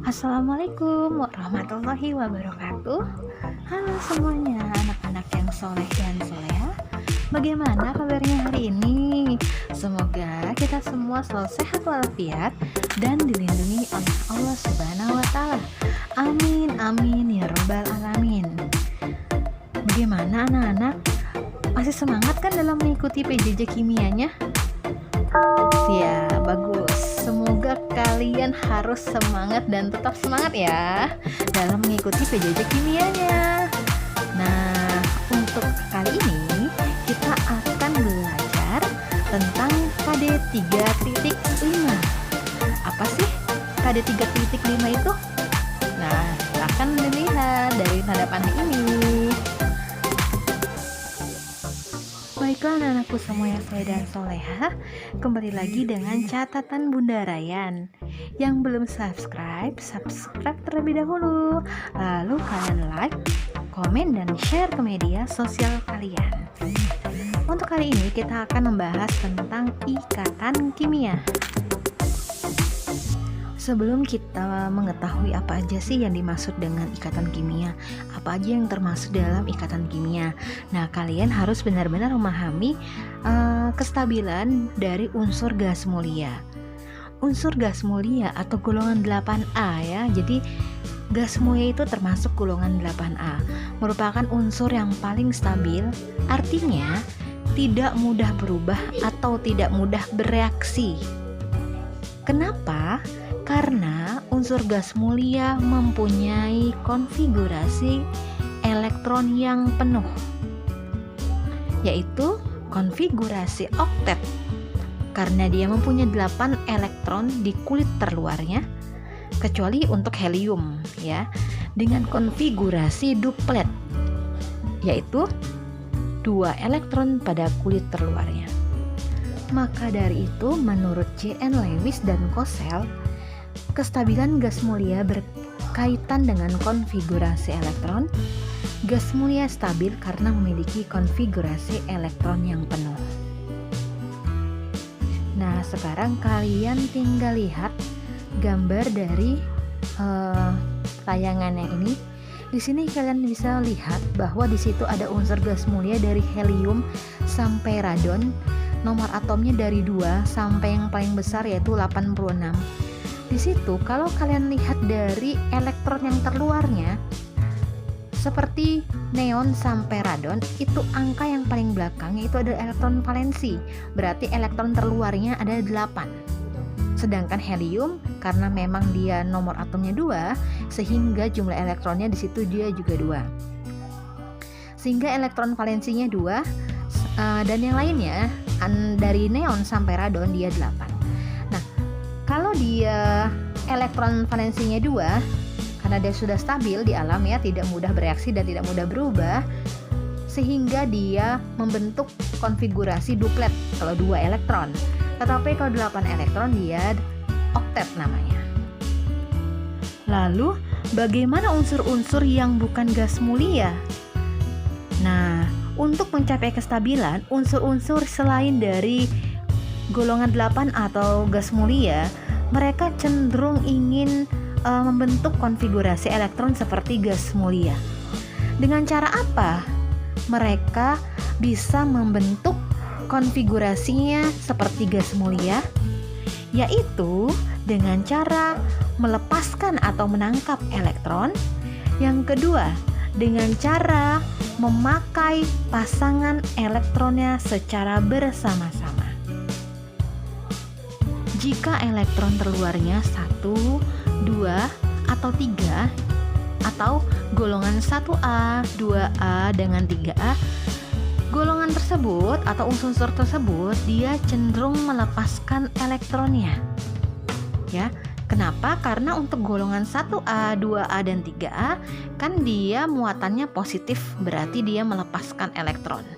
Assalamualaikum warahmatullahi wabarakatuh. Halo semuanya, anak-anak yang soleh dan soleha. Bagaimana kabarnya hari ini? Semoga kita semua selalu sehat walafiat dan dilindungi oleh Allah Subhanahu wa Ta'ala. Amin, amin ya Rabbal 'Alamin. Bagaimana anak-anak? Masih semangat kan dalam mengikuti PJJ kimianya? Ya, bagus. Semoga kalian harus semangat dan tetap semangat ya dalam mengikuti PJJ kimianya. Nah, untuk kali ini kita akan belajar tentang KD 3.5. Apa sih KD 3.5 itu? Nah, kita akan melihat dari tanda panah ini. Baiklah anak-anakku semua yang soleh dan soleha, kembali lagi dengan catatan Bunda Rayan. Yang belum subscribe terlebih dahulu. Lalu kalian like, komen, dan share ke media sosial kalian. Untuk kali ini kita akan membahas tentang ikatan kimia. Sebelum kita mengetahui apa aja sih yang dimaksud dengan ikatan kimia, apa aja yang termasuk dalam ikatan kimia. Nah, kalian harus benar-benar memahami kestabilan dari unsur gas mulia. Unsur gas mulia atau golongan 8A ya. Jadi gas mulia itu termasuk golongan 8A, merupakan unsur yang paling stabil, artinya tidak mudah berubah atau tidak mudah bereaksi. Kenapa? Karena unsur gas mulia mempunyai konfigurasi elektron yang penuh, yaitu konfigurasi oktet, karena dia mempunyai 8 elektron di kulit terluarnya, kecuali untuk helium ya, dengan konfigurasi duplet, yaitu 2 elektron pada kulit terluarnya. Maka dari itu, menurut J.N. Lewis dan Kossel, kestabilan gas mulia berkaitan dengan konfigurasi elektron. Gas mulia stabil karena memiliki konfigurasi elektron yang penuh. Nah, sekarang kalian tinggal lihat gambar dari tayangan yang ini. Di sini kalian bisa lihat bahwa di situ ada unsur gas mulia dari helium sampai radon. Nomor atomnya dari 2 sampai yang paling besar yaitu 86. Di situ kalau kalian lihat dari elektron yang terluarnya, seperti neon sampai radon, itu angka yang paling belakang itu adalah elektron valensi. Berarti elektron terluarnya ada 8. Sedangkan helium karena memang dia nomor atomnya 2, sehingga jumlah elektronnya di situ dia juga 2. Sehingga elektron valensinya 2, dan yang lainnya dari neon sampai radon dia 8. Nah, kalau dia elektron valensinya 2, karena dia sudah stabil di alam ya, tidak mudah bereaksi dan tidak mudah berubah, sehingga dia membentuk konfigurasi duplet kalau 2 elektron. Tetapi kalau 8 elektron dia oktet namanya. Lalu bagaimana unsur-unsur yang bukan gas mulia? Nah, untuk mencapai kestabilan, unsur-unsur selain dari golongan 8 atau gas mulia, mereka cenderung ingin membentuk konfigurasi elektron seperti gas mulia. Dengan cara apa? Mereka bisa membentuk konfigurasinya seperti gas mulia, yaitu dengan cara melepaskan atau menangkap elektron. Yang kedua, dengan cara memakai pasangan elektronnya secara bersama-sama. Jika elektron terluarnya 1, 2, atau 3, atau golongan 1A, 2A, dengan 3A, golongan tersebut atau unsur tersebut dia cenderung melepaskan elektronnya. Ya. Kenapa? Karena untuk golongan 1A, 2A, dan 3A kan dia muatannya positif, berarti dia melepaskan elektron.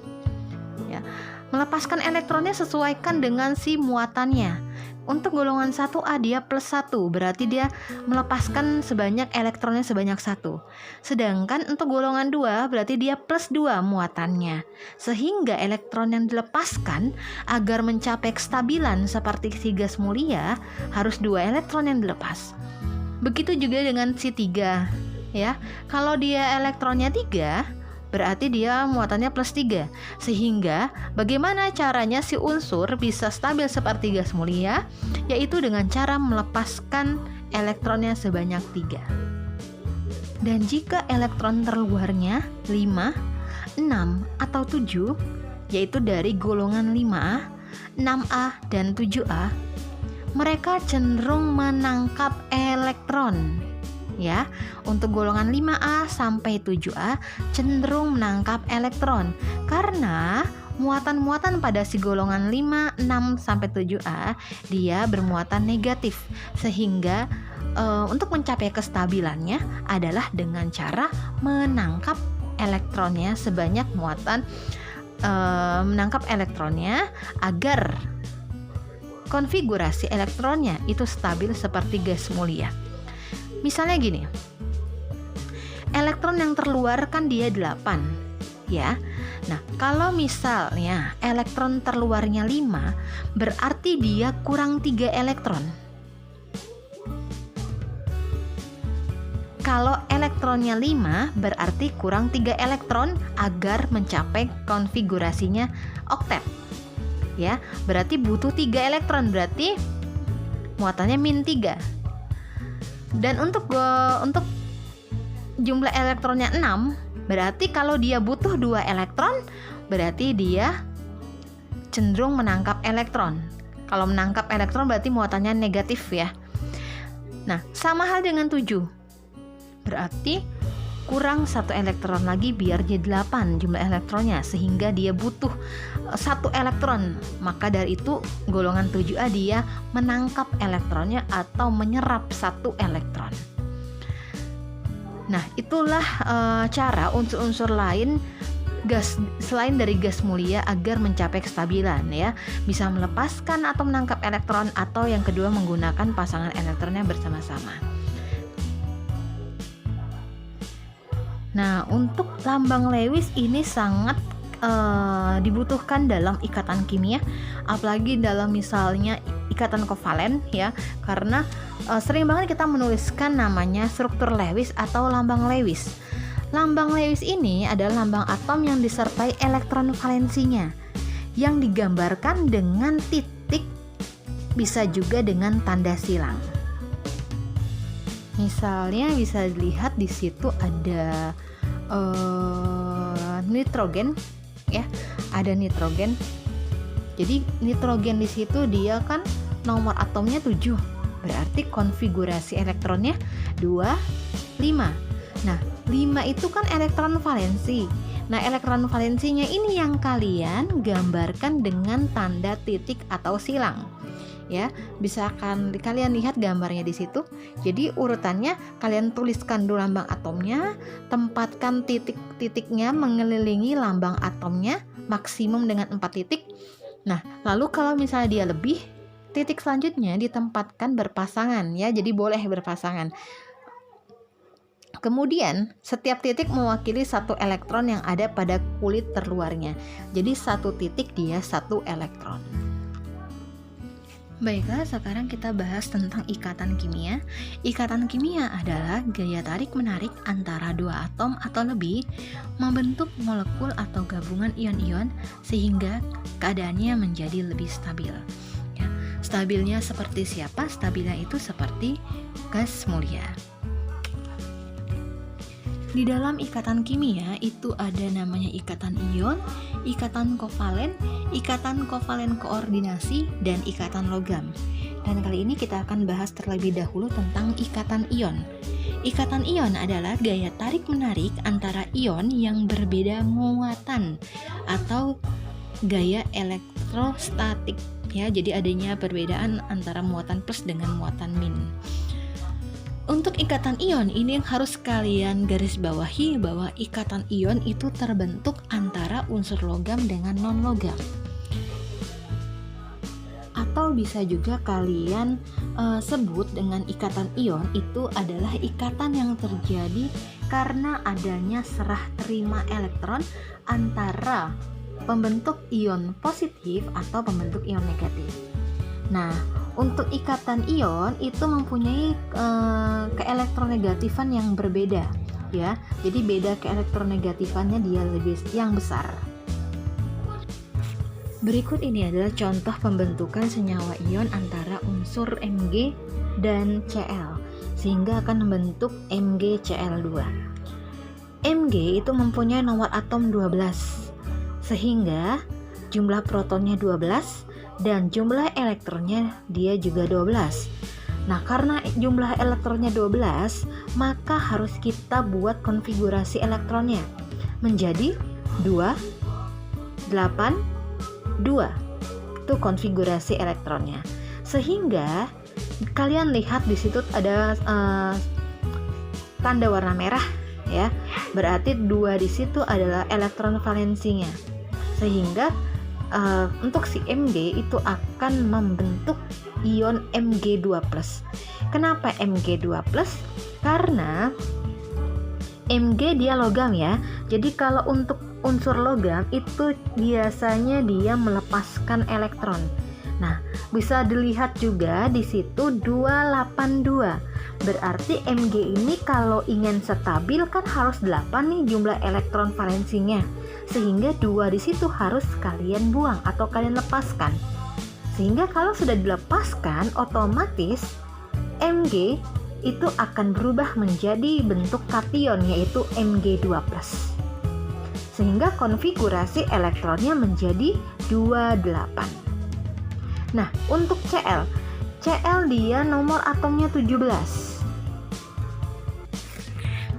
Ya. Melepaskan elektronnya sesuaikan dengan si muatannya. Untuk golongan 1A dia plus 1, berarti dia melepaskan sebanyak elektronnya sebanyak 1. Sedangkan untuk golongan 2 berarti dia plus 2 muatannya. Sehingga elektron yang dilepaskan agar mencapai kestabilan seperti si gas mulia harus 2 elektron yang dilepas. Begitu juga dengan si 3 ya. Kalau dia elektronnya 3, berarti dia muatannya plus 3. Sehingga bagaimana caranya si unsur bisa stabil seperti gas mulia? Yaitu dengan cara melepaskan elektronnya sebanyak 3. Dan jika elektron terluarnya 5, 6, atau 7, yaitu dari golongan 5A, 6A, dan 7A, mereka cenderung menangkap elektron. Ya, untuk golongan 5A sampai 7A cenderung menangkap elektron karena muatan-muatan pada si golongan 5, 6 sampai 7A dia bermuatan negatif, sehingga untuk mencapai kestabilannya adalah dengan cara menangkap elektronnya sebanyak muatan, menangkap elektronnya agar konfigurasi elektronnya itu stabil seperti gas mulia. Misalnya gini, elektron yang terluar kan dia 8 ya. Nah, kalau misalnya elektron terluarnya 5, berarti dia kurang 3 elektron. Kalau elektronnya 5, berarti kurang 3 elektron agar mencapai konfigurasinya oktet. Ya, berarti butuh 3 elektron, berarti muatannya min 3. Dan untuk jumlah elektronnya 6, berarti kalau dia butuh 2 elektron, berarti dia cenderung menangkap elektron. Kalau menangkap elektron berarti muatannya negatif ya. Nah, sama hal dengan 7. Berarti kurang 1 elektron lagi biar jadi 8 jumlah elektronnya, sehingga dia butuh 1 elektron. Maka dari itu golongan 7A dia menangkap elektronnya atau menyerap 1 elektron. Nah, itulah cara unsur-unsur lain gas selain dari gas mulia agar mencapai kestabilan ya. Bisa melepaskan atau menangkap elektron, atau yang kedua menggunakan pasangan elektronnya bersama-sama. Nah, untuk lambang Lewis ini sangat dibutuhkan dalam ikatan kimia, apalagi dalam misalnya ikatan kovalen ya, karena sering banget kita menuliskan namanya struktur Lewis atau lambang Lewis. Lambang Lewis ini adalah lambang atom yang disertai elektron valensinya yang digambarkan dengan titik, bisa juga dengan tanda silang. Misalnya bisa dilihat di situ ada nitrogen ya, ada nitrogen. Jadi nitrogen di situ dia kan nomor atomnya 7, berarti konfigurasi elektronnya 2, 5. Nah, 5 itu kan elektron valensi. Nah, elektron valensinya ini yang kalian gambarkan dengan tanda titik atau silang. Ya, bisa kalian lihat gambarnya di situ. Jadi urutannya kalian tuliskan dulu lambang atomnya, tempatkan titik-titiknya mengelilingi lambang atomnya maksimum dengan 4 titik. Nah, lalu kalau misalnya dia lebih, titik selanjutnya ditempatkan berpasangan ya. Jadi boleh berpasangan. Kemudian setiap titik mewakili 1 elektron yang ada pada kulit terluarnya. Jadi 1 titik dia 1 elektron. Baiklah, sekarang kita bahas tentang ikatan kimia. Ikatan kimia adalah gaya tarik-menarik antara 2 atom atau lebih membentuk molekul atau gabungan ion-ion sehingga keadaannya menjadi lebih stabil. Ya, stabilnya seperti siapa? Stabilnya itu seperti gas mulia. Di dalam ikatan kimia itu ada namanya ikatan ion, ikatan kovalen koordinasi, dan ikatan logam. Dan kali ini kita akan bahas terlebih dahulu tentang ikatan ion. Ikatan ion adalah gaya tarik-menarik antara ion yang berbeda muatan atau gaya elektrostatik ya. Jadi adanya perbedaan antara muatan plus dengan muatan min. Untuk ikatan ion ini yang harus kalian garis bawahi bahwa ikatan ion itu terbentuk antara unsur logam dengan non-logam. Atau bisa juga kalian sebut dengan ikatan ion itu adalah ikatan yang terjadi karena adanya serah terima elektron antara pembentuk ion positif atau pembentuk ion negatif. Nah, untuk ikatan ion itu mempunyai keelektronegatifan yang berbeda ya. Jadi beda keelektronegatifannya dia lebih yang besar. Berikut ini adalah contoh pembentukan senyawa ion antara unsur Mg dan Cl sehingga akan membentuk MgCl2. Mg itu mempunyai nomor atom 12 sehingga jumlah protonnya 12 dan jumlah elektronnya dia juga 12. Nah, karena jumlah elektronnya 12, maka harus kita buat konfigurasi elektronnya menjadi 2, 8, 2. Itu konfigurasi elektronnya. Sehingga kalian lihat di situ ada tanda warna merah ya. Berarti 2 di situ adalah elektron valensinya. Sehingga untuk si Mg itu akan membentuk ion Mg2+. Kenapa Mg2+? Karena Mg dia logam ya. Jadi kalau untuk unsur logam itu biasanya dia melepaskan elektron. Nah, bisa dilihat juga di situ 282. Berarti Mg ini kalau ingin stabil kan harus 8 nih jumlah elektron valensinya. Sehingga 2 di situ harus kalian buang atau kalian lepaskan. Sehingga kalau sudah dilepaskan, otomatis Mg itu akan berubah menjadi bentuk kation yaitu Mg2+. Sehingga konfigurasi elektronnya menjadi 28. Nah, untuk Cl dia nomor atomnya 17.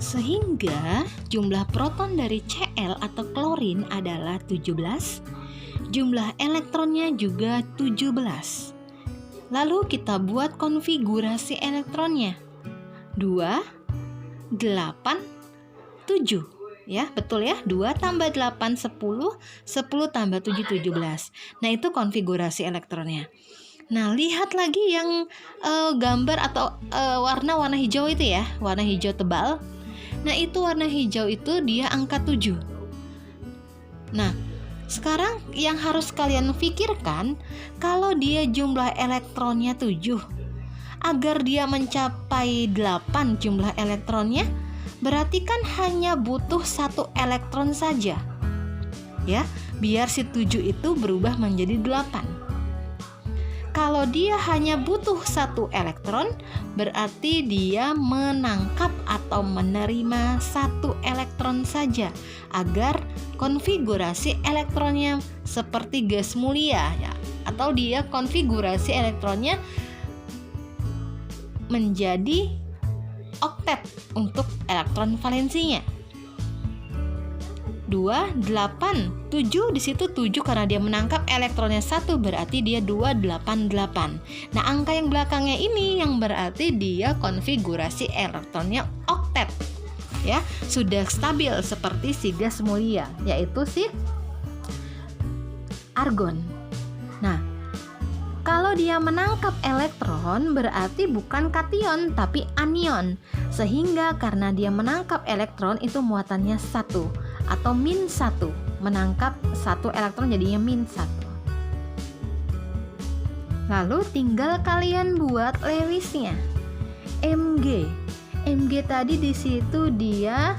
Sehingga jumlah proton dari Cl atau klorin adalah 17. Jumlah elektronnya juga 17. Lalu kita buat konfigurasi elektronnya 2, 8, 7 ya, betul ya, 2 tambah 8, 10, 10 tambah 7, 17. Nah, itu konfigurasi elektronnya. Nah, lihat lagi yang gambar atau warna hijau itu ya, warna hijau tebal. Nah, itu warna hijau itu dia angka 7. Nah, sekarang yang harus kalian pikirkan, kalau dia jumlah elektronnya 7, agar dia mencapai 8 jumlah elektronnya, berarti kan hanya butuh 1 elektron saja. Ya, biar si 7 itu berubah menjadi 8. Kalau dia hanya butuh 1 elektron, berarti dia menangkap atau menerima 1 elektron saja agar konfigurasi elektronnya seperti gas mulia ya, atau dia konfigurasi elektronnya menjadi oktet untuk elektron valensinya. 2, 8, 7 di situ 7 karena dia menangkap elektronnya 1 berarti dia 288. Nah, angka yang belakangnya ini yang berarti dia konfigurasi elektronnya oktet. Ya, sudah stabil seperti si gas mulia yaitu si argon. Nah, kalau dia menangkap elektron berarti bukan kation tapi anion. Sehingga karena dia menangkap elektron itu muatannya 1 atau -1. Menangkap 1 elektron jadinya -1. Lalu tinggal kalian buat Lewisnya. Mg tadi di situ dia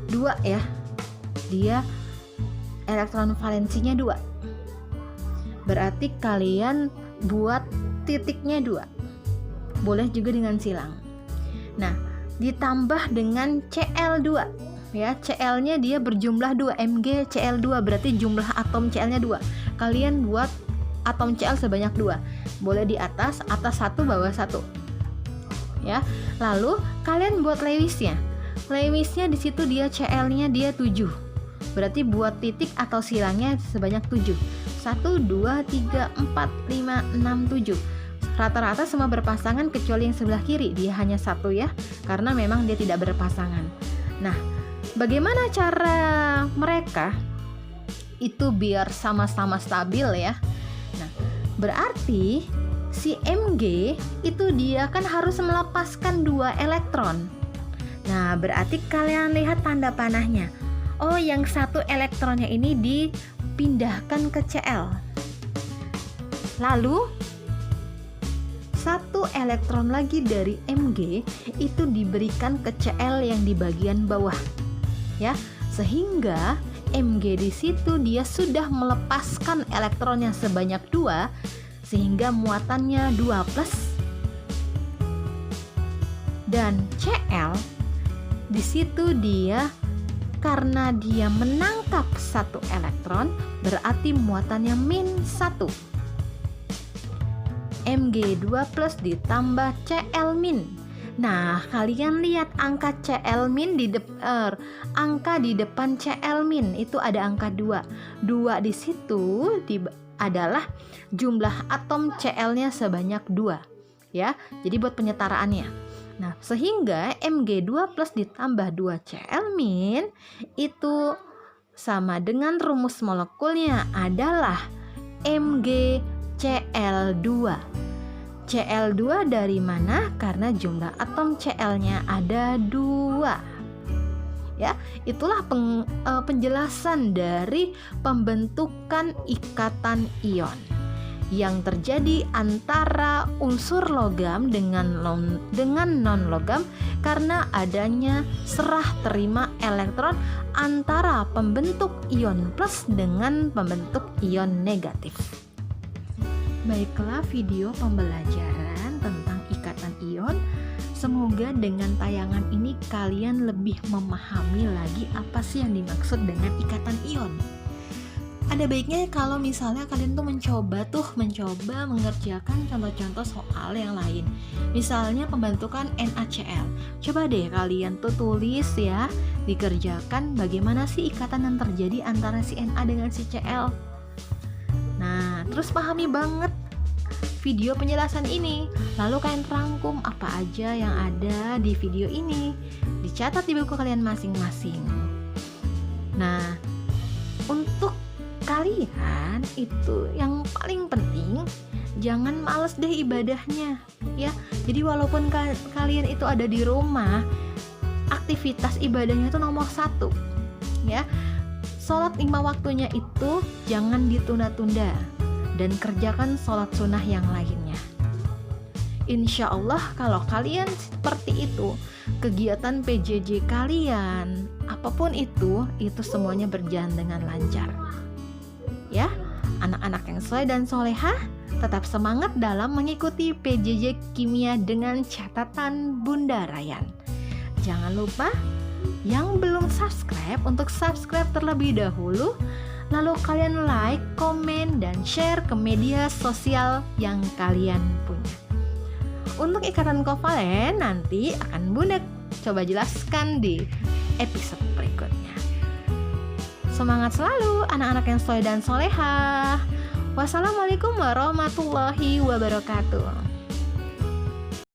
2 ya. Dia elektron valensinya 2. Berarti kalian buat titiknya 2. Boleh juga dengan silang. Nah, ditambah dengan Cl2 ya, Cl-nya dia berjumlah 2, MgCl2 berarti jumlah atom Cl-nya 2. Kalian buat atom Cl sebanyak 2. Boleh di atas 1, bawah 1. Ya. Lalu kalian buat Lewisnya. Lewisnya di situ dia Cl-nya dia 7. Berarti buat titik atau silangnya sebanyak 7. 1, 2, 3, 4, 5, 6, 7. Rata-rata semua berpasangan kecuali yang sebelah kiri, dia hanya 1 ya, karena memang dia tidak berpasangan. Nah, bagaimana cara mereka itu biar sama-sama stabil ya? Nah, berarti si Mg itu dia kan harus melepaskan 2 elektron. Nah, berarti kalian lihat tanda panahnya. Oh, yang 1 elektronnya ini dipindahkan ke Cl. Lalu satu elektron lagi dari Mg itu diberikan ke Cl yang di bagian bawah, ya, sehingga Mg di situ dia sudah melepaskan elektronnya sebanyak 2, sehingga muatannya 2+, dan Cl di situ dia karena dia menangkap 1 elektron berarti muatannya -1. Mg2+ ditambah Cl-. Nah, kalian lihat angka Cl- angka di depan Cl- itu ada angka 2. 2 di situ adalah jumlah atom Cl-nya sebanyak 2, ya. Jadi buat penyetaraannya. Nah, sehingga Mg2+ ditambah 2 Cl- itu sama dengan rumus molekulnya adalah MgCl2. Cl2 dari mana? Karena jumlah atom Cl-nya ada 2. Ya, itulah penjelasan dari pembentukan ikatan ion yang terjadi antara unsur logam dengan non-logam karena adanya serah terima elektron antara pembentuk ion plus dengan pembentuk ion negatif. Baiklah, video pembelajaran tentang ikatan ion. Semoga dengan tayangan ini kalian lebih memahami lagi apa sih yang dimaksud dengan ikatan ion. Ada baiknya kalau misalnya kalian tuh mencoba mengerjakan contoh-contoh soal yang lain. Misalnya pembentukan NaCl. Coba deh kalian tuh tulis ya, dikerjakan bagaimana sih ikatan yang terjadi antara si Na dengan si Cl. Nah, terus pahami banget video penjelasan ini. Lalu kalian rangkum apa aja yang ada di video ini. Dicatat di buku kalian masing-masing. Nah, untuk kalian itu yang paling penting jangan males deh ibadahnya, ya. Jadi walaupun kalian itu ada di rumah, aktivitas ibadahnya itu nomor 1, ya. Sholat 5 waktunya itu jangan ditunda-tunda dan kerjakan sholat sunnah yang lainnya. Insya Allah kalau kalian seperti itu, kegiatan PJJ kalian apapun itu semuanya berjalan dengan lancar. Ya, anak-anak yang soleh dan solehah, tetap semangat dalam mengikuti PJJ Kimia dengan catatan Bunda Rayan. Jangan lupa yang belum subscribe untuk subscribe terlebih dahulu, lalu kalian like, komen, dan share ke media sosial yang kalian punya. Untuk ikatan kovalen nanti akan Bunda coba jelaskan di episode berikutnya. Semangat selalu anak-anak yang soleh dan solehah. Wassalamualaikum warahmatullahi wabarakatuh.